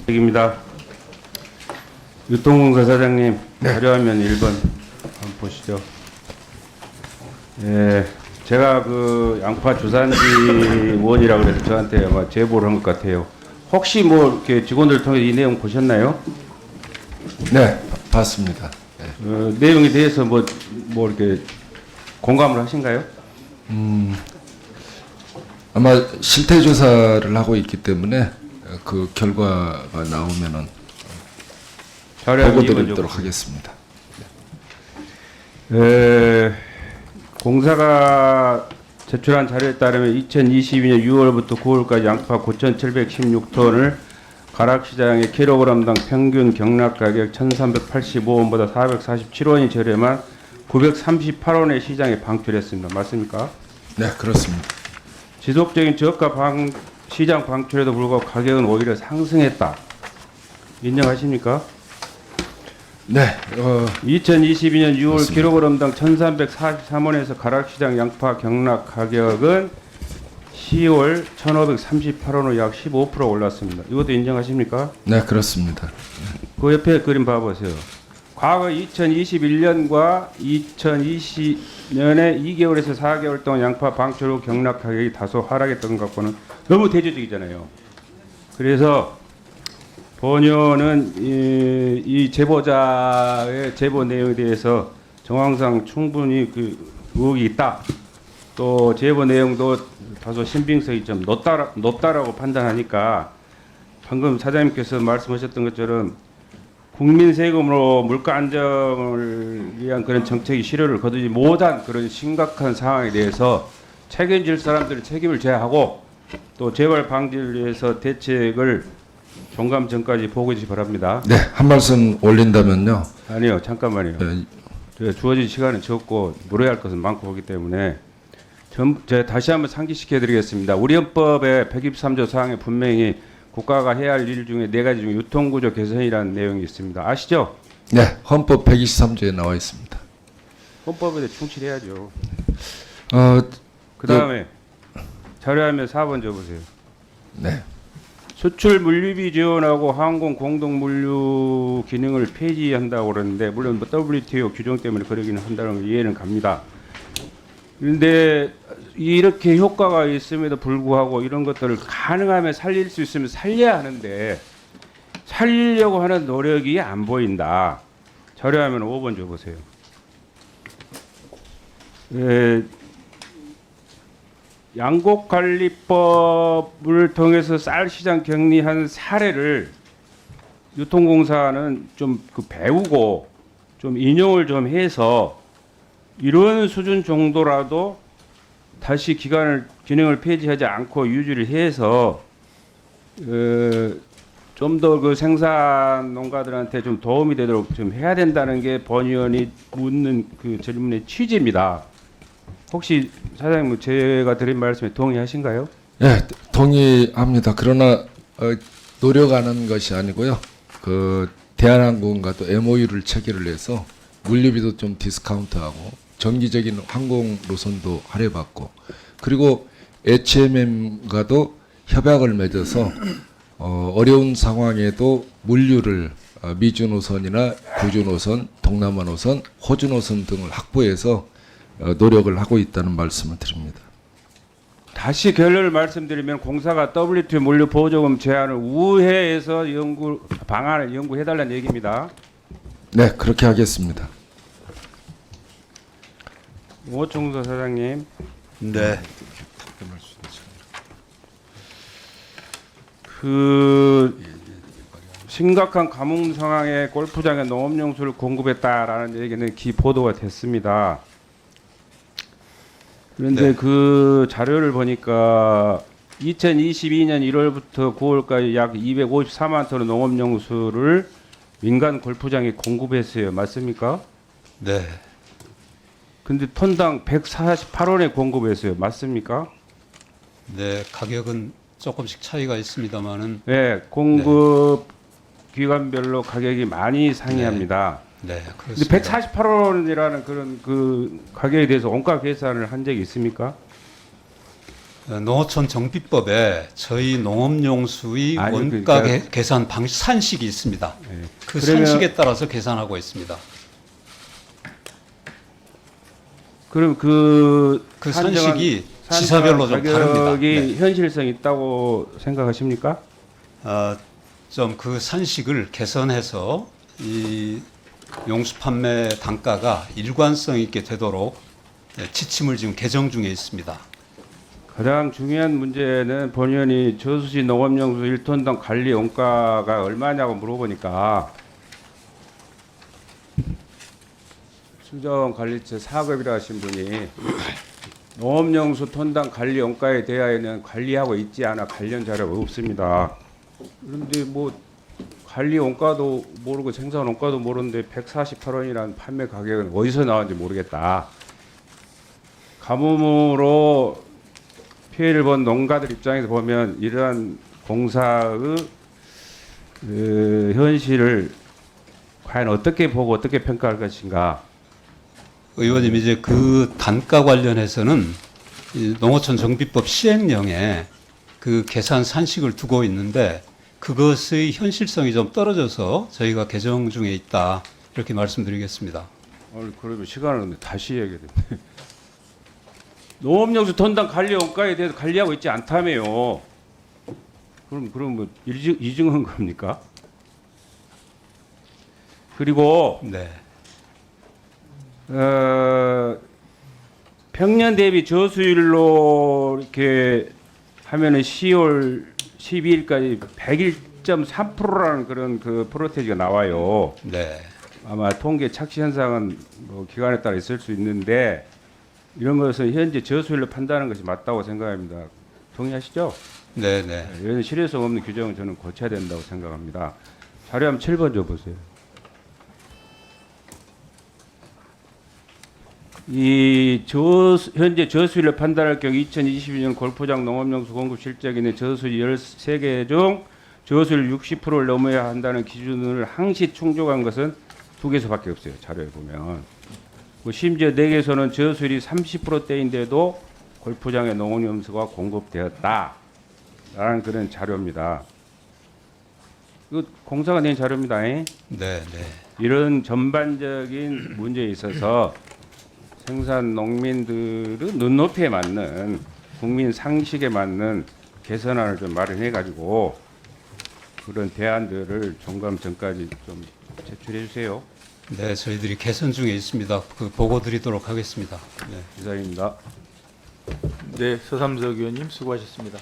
입니다. 유통공사 사장님, 자료화면 1번 한번 보시죠. 예, 제가 그 양파 주산지원이라고 그래서 저한테 아마 제보를 한 것 같아요. 혹시 뭐 이렇게 직원들 통해 이 내용 보셨나요? 네, 봤습니다. 네. 내용에 대해서 뭐 이렇게 공감을 하신가요? 아마 실태 조사를 하고 있기 때문에 그 결과가 나오면은 보고 드리도록 하겠습니다. 공사가 제출한 자료에 따르면 2022년 6월부터 9월까지 양파 9,716톤을 가락시장의 킬로그램당 평균 경락 가격 1,385원보다 447원이 저렴한 938원의 시장에 방출했습니다. 맞습니까? 네, 그렇습니다. 지속적인 저가 시장 방출에도 불구하고 가격은 오히려 상승했다. 인정하십니까? 네, 2022년 6월 맞습니다. 킬로그램당 1,343원에서 가락시장 양파 경락 가격은 10월 1,538원으로 약 15% 올랐습니다. 이것도 인정하십니까? 네, 그렇습니다. 그 옆에 그림 봐보세요. 과거 2021년과 2020년에 2개월에서 4개월 동안 양파 방출 후 경락 가격이 다소 하락했던 것 같고는 너무 대조적이잖아요. 그래서 본연은 이 제보자의 제보 내용에 대해서 정황상 충분히 그 의혹이 있다. 또 제보 내용도 다소 신빙성이 좀 높다라고 판단하니까 방금 사장님께서 말씀하셨던 것처럼 국민 세금으로 물가 안정을 위한 그런 정책이 실효를 거두지 못한 그런 심각한 상황에 대해서 책임질 사람들은 책임을 져야 하고 또 재발 방지를 위해서 대책을 종감 전까지 보고 주시기 바랍니다. 네, 한 말씀 올린다면요. 아니요, 잠깐만요. 네, 저희가 주어진 시간은 적고 물어야 할 것은 많고 하기 때문에 제가 다시 한번 상기시켜 드리겠습니다. 우리 헌법의 123조 사항에 분명히 국가가 해야 할 일 중에 4가지 중에 유통구조 개선이라는 내용이 있습니다. 아시죠? 네, 헌법 123조에 나와 있습니다. 헌법에 대해 충실해야죠. 그 그 다음에 자료화면 4번 줘보세요. 네, 수출 물류비 지원하고 항공 공동 물류 기능을 폐지한다고 그러는데 물론 뭐 WTO 규정 때문에 그러기는 한다는 걸 이해는 갑니다. 그런데 이렇게 효과가 있음에도 불구하고 이런 것들을 가능하면 살릴 수 있으면 살려야 하는데 살리려고 하는 노력이 안 보인다. 자료화면 5번 줘보세요. 양곡관리법을 통해서 쌀 시장 격리한 사례를 유통공사는 좀 배우고 좀 인용을 좀 해서 이런 수준 정도라도 다시 기능을 폐지하지 않고 유지를 해서 좀 더 그 생산 농가들한테 좀 도움이 되도록 좀 해야 된다는 게 본 의원이 묻는 그 질문의 취지입니다. 혹시 사장님 제가 드린 말씀에 동의하신가요? 네, 동의합니다. 그러나 노력하는 것이 아니고요. 그 대한항공과도 MOU를 체결을 해서 물류비도 좀 디스카운트하고 정기적인 항공 노선도 할애받고 그리고 HMM과도 협약을 맺어서 어려운 상황에도 물류를 미주 노선이나 구주 노선, 동남아 노선, 호주 노선 등을 확보해서 노력을 하고 있다는 말씀을 드립니다. 다시 결론을 말씀드리면 공사가 WTO 물류 보조금 제한을 우회해서 방안을 연구해달라는 얘기입니다. 네, 그렇게 하겠습니다. 오총서 사장님. 네. 그 심각한 가뭄 상황에 골프장에 농업용수를 공급했다라는 얘기는 보도가 됐습니다. 그런데 네. 그 자료를 보니까 2022년 1월부터 9월까지 약 254만 톤의 농업용수를 민간 골프장에 공급했어요. 맞습니까? 네. 근데 톤당 148원에 공급했어요. 맞습니까? 네. 가격은 조금씩 차이가 있습니다만은 네, 공급 기관별로 가격이 많이 상이합니다. 네, 근데 그렇습니다. 148원이라는 그런 그 가격에 대해서 원가 계산을 한 적이 있습니까? 농어촌 정비법에 저희 농업용수의 아니, 원가 그러니까- 계산 방식 산식이 있습니다. 예. 그 그러면- 산식에 따라서 계산하고 있습니다. 그럼 그 그 산정한- 산식이 산정한 지사별로 좀 다릅니다. 가격이 네. 현실성 있다고 생각하십니까? 좀 그 산식을 개선해서 이 용수 판매 단가가 일관성 있게 되도록 지침을 지금 개정 중에 있습니다. 가장 중요한 문제는 본연이 저수지 농업용수 1톤당 관리 원가가 얼마냐고 물어보니까 수정관리처 4급이라 하신 분이 농업용수 톤당 관리 원가에 대하여는 관리하고 있지 않아 관련 자료가 없습니다. 그런데 뭐 관리 원가도 모르고 생산 원가도 모르는데 148원이라는 판매 가격은 어디서 나왔는지 모르겠다. 가뭄으로 피해를 본 농가들 입장에서 보면 이러한 공사의 현실을 과연 어떻게 보고 어떻게 평가할 것인가. 의원님 이제 그 단가 관련해서는 이 농어촌 정비법 시행령에 그 계산 산식을 두고 있는데 그것의 현실성이 좀 떨어져서 저희가 개정 중에 있다 이렇게 말씀드리겠습니다. 그러면 시간은 다시 얘기해. 농업용수 톤당 관리 원가에 대해서 관리하고 있지 않다며요. 그럼 뭐 이중한 겁니까? 그리고 네, 평년 대비 저수율로 이렇게 하면은 10월 12일까지 101.3%라는 그런 그 프로테이지가 나와요. 네, 아마 통계 착시 현상은 뭐 기간에 따라 있을 수 있는데 이런 것은 현재 저수율로 판단하는 것이 맞다고 생각합니다. 동의하시죠? 네, 네. 이런 실효성 없는 규정은 저는 고쳐야 된다고 생각합니다. 자료 한번 7번 줘보세요. 현재 저수율을 판단할 경우 2022년 골프장 농업용수 공급 실적에 있는 저수지 13개 중 저수율 60%를 넘어야 한다는 기준을 항시 충족한 것은 2개소밖에 없어요. 자료에 보면. 심지어 4개소는 저수율이 30%대인데도 골프장에 농업용수가 공급되었다. 라는 그런 자료입니다. 이거 공사가 낸 자료입니다. 네, 네. 이런 전반적인 문제에 있어서 생산 농민들의 눈높이에 맞는 국민 상식에 맞는 개선안을 좀 마련해 가지고 그런 대안들을 종감 전까지 좀 제출해 주세요. 네, 저희들이 개선 중에 있습니다. 그 보고 드리도록 하겠습니다. 네. 이상입니다. 네, 서삼석 의원님 수고하셨습니다.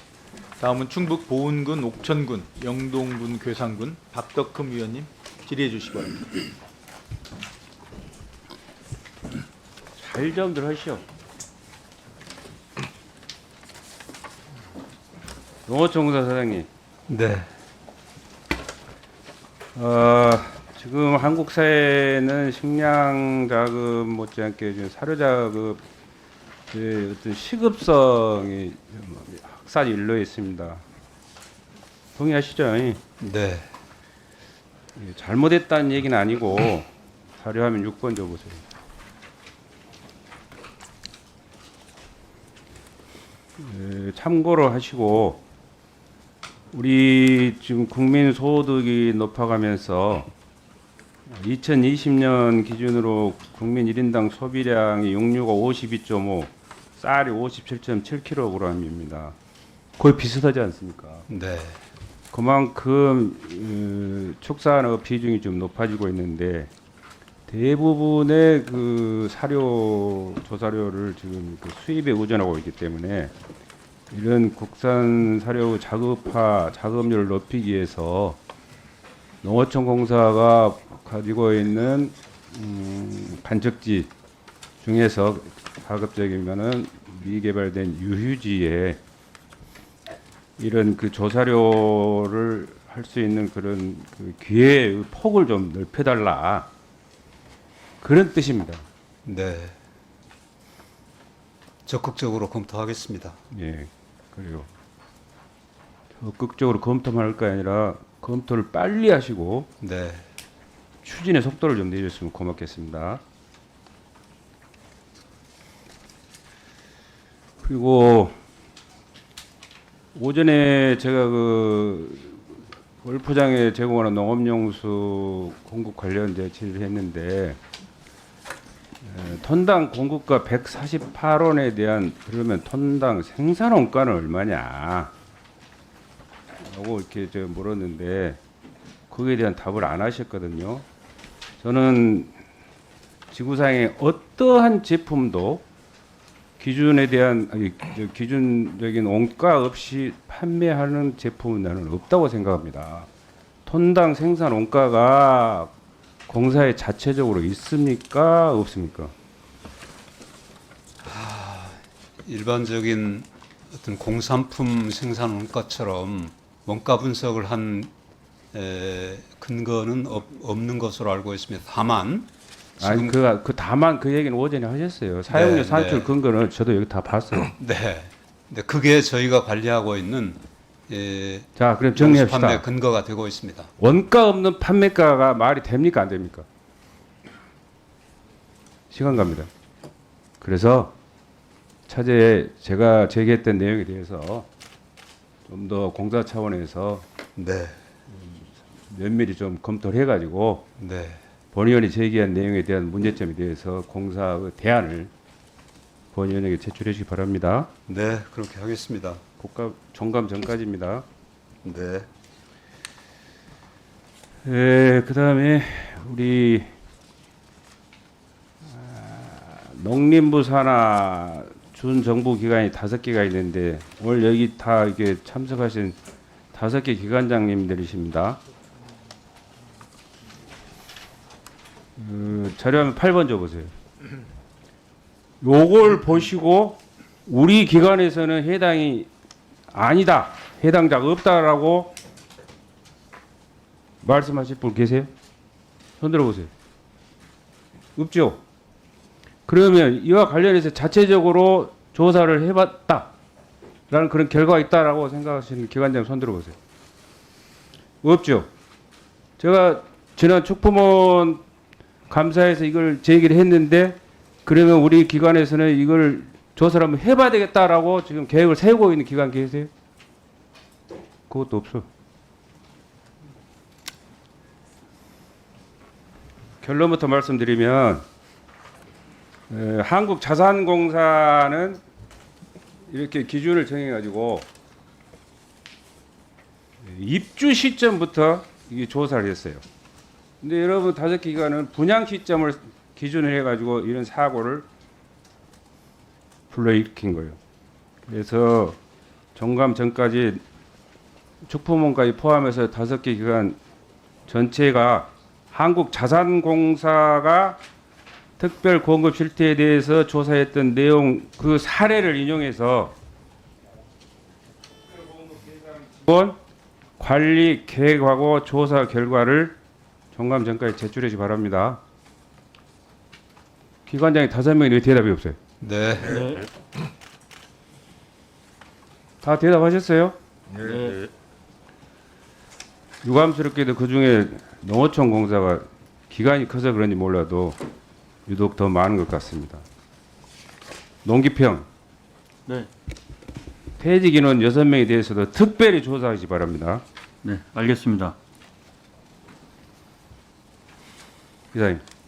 다음은 충북 보은군, 옥천군, 영동군, 괴산군 박덕흠 의원님 질의해 주시기 바랍니다. 잘 좀들 하시오. 농어촌공사 사장님. 네, 지금 한국 사회는 식량 자급 못지않게 지금 사료 자급 어떤 시급성이 확산이 일로 있습니다. 동의하시죠? 네. 잘못했다는 얘기는 아니고 사료하면 6번 줘보세요. 참고로 하시고 우리 지금 국민 소득이 높아가면서 2020년 기준으로 국민 1인당 소비량이 육류가 52.5, 쌀이 57.7kg입니다. 거의 비슷하지 않습니까? 네. 그만큼 축산업 비중이 좀 높아지고 있는데 대부분의 그 사료, 조사료를 지금 그 수입에 의존하고 있기 때문에 이런 국산 사료 자급화, 자급률을 높이기 위해서 농어촌공사가 가지고 있는 간척지 중에서 가급적이면은 미개발된 유휴지에 이런 그 조사료를 할 수 있는 그런 그 기회의 폭을 좀 넓혀달라 그런 뜻입니다. 네. 적극적으로 검토하겠습니다. 예, 그래요. 적극적으로 검토만 할 게 아니라 검토를 빨리 하시고 네. 추진의 속도를 좀 내줬으면 고맙겠습니다. 그리고 오전에 제가 그 골프장에 제공하는 농업용수 공급 관련 질의를 했는데 톤당 공급가 148원에 대한 그러면 톤당 생산 원가는 얼마냐? 라고 이렇게 저 물었는데 거기에 대한 답을 안 하셨거든요. 저는 지구상의 어떠한 제품도 기준에 대한 기준적인 원가 없이 판매하는 제품은 나는 없다고 생각합니다. 톤당 생산 원가가 공사에 자체적으로 있습니까? 없습니까? 일반적인 어떤 공산품 생산 원가처럼 원가 분석을 한 근거는 없는 것으로 알고 있습니다. 다만 아니 다만 그 얘기는 오전에 하셨어요. 사용료 네, 산출 네. 근거는 저도 여기 다 봤어요. 네, 근데 그게 저희가 관리하고 있는 자, 그럼 판매 정리합시다. 근거가 되고 있습니다. 원가 없는 판매가가 말이 됩니까? 안 됩니까? 시간 갑니다. 그래서 차제에 제가 제기했던 내용에 대해서 좀 더 공사 차원에서 네, 면밀히 좀 검토를 해가지고 네, 본의원이 제기한 내용에 대한 문제점에 대해서 공사의 대안을 본의원에게 제출해 주시기 바랍니다. 네, 그렇게 하겠습니다. 국가 종감 전까지입니다. 네, 그다음에 우리 농림부 산하 준정부 기관이 5개가 있는데 오늘 여기 다 이게 참석하신 5개 기관장님들이십니다. 자료화면 8번 줘보세요. 요걸 보시고 우리 기관에서는 해당이 아니다, 해당자가 없다라고 말씀하실 분 계세요? 손 들어보세요. 없죠? 그러면 이와 관련해서 자체적으로 조사를 해봤다라는 그런 결과가 있다라고 생각하시는 기관장 손 들어보세요. 없죠? 제가 지난 축포문 감사에서 이걸 제기를 했는데 그러면 우리 기관에서는 이걸 조사를 한번 해봐야 되겠다라고 지금 계획을 세우고 있는 기관 계세요? 그것도 없어. 결론부터 말씀드리면 한국자산공사는 이렇게 기준을 정해가지고 입주 시점부터 이게 조사를 했어요. 근데 여러분 5개 기관은 분양 시점을 기준을 해가지고 이런 사고를 불러일으킨 거예요. 그래서 종감 전까지 축포문까지 포함해서 5개 기관 전체가 한국자산공사가 특별 공급 실태에 대해서 조사했던 내용 그 사례를 인용해서 기본 관리 계획하고 조사 결과를 종감 전까지 제출해 주시 바랍니다. 기관장이 5명이 왜 대답이 없어요? 네, 다 대답하셨어요? 네. 유감스럽게도 그 중에 농어촌 공사가 기간이 커서 그런지 몰라도 유독 더 많은 것 같습니다. 농기평. 네. 퇴직 인원 6명에 대해서도 특별히 조사하시 바랍니다. 네, 알겠습니다. 기사님.